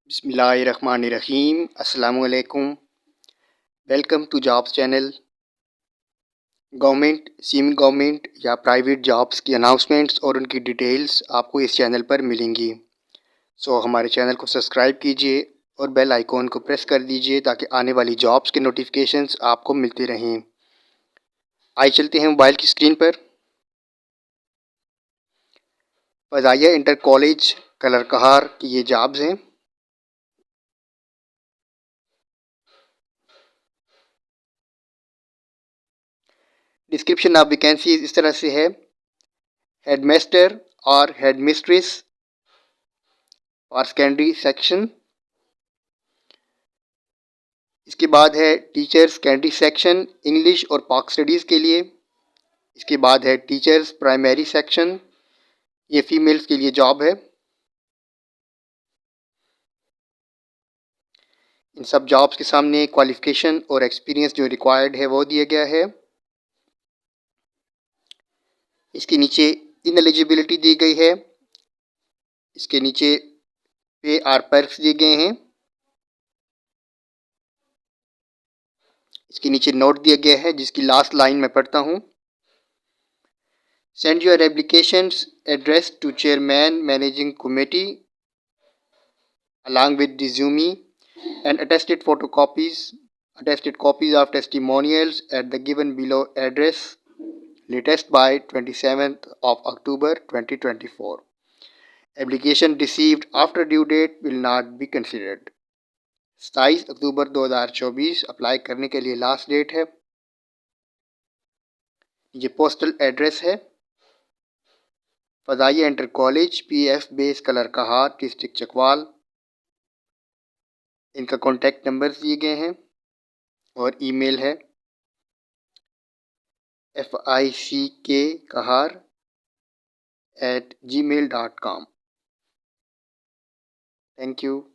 बिस्मिल्लाहिर्रहमानिर्रहीम। अस्सलामुअलैकुम। Welcome to jobs channel. Government, semi government या प्राइवेट जॉब्स की अनाउंसमेंट्स और उनकी डिटेल्स आपको इस चैनल पर मिलेंगी। सो हमारे चैनल को सब्सक्राइब कीजिए और बेल आइकॉन को प्रेस कर दीजिए ताकि आने वाली जॉब्स के नोटिफिकेशंस आपको मिलते रहें। आइए चलते हैं मोबाइल की स्क्रीन पर। फ़ज़ाइया इंटर कॉलेज कलरकहार की ये जॉब्स हैं। डिस्क्रिप्शन ऑफ वैकेंसी इस तरह से है: हेडमास्टर और हेडमिस्ट्रेस और सेकेंडरी सेक्शन। इसके बाद है टीचर्स सेकेंडरी सेक्शन इंग्लिश और पाक स्टडीज़ के लिए। इसके बाद है टीचर्स प्राइमरी सेक्शन, ये फीमेल्स के लिए जॉब है। इन सब जॉब्स के सामने क्वालिफ़िकेशन और एक्सपीरियंस जो रिक्वायर्ड है वो दिया गया है। इसके नीचे इनएलिजिबिलिटी दी गई है। इसके नीचे पे आर पर्क्स दिए गए हैं। इसके नीचे नोट दिया गया है जिसकी लास्ट लाइन मैं पढ़ता हूँ: send your applications address to chairman managing committee along with resume and attested copies of testimonials at the given below address, latest by 27th of October 2024. Application received after due date will not be considered. 27 October 2024 apply करने के लिए last date है। ये postal address है: Fazaia inter college, PF base Kallar Kahar, district Chakwal. इनका contact number दिए गए हैं और ईमेल है fickahar@gmail.com। Thank you.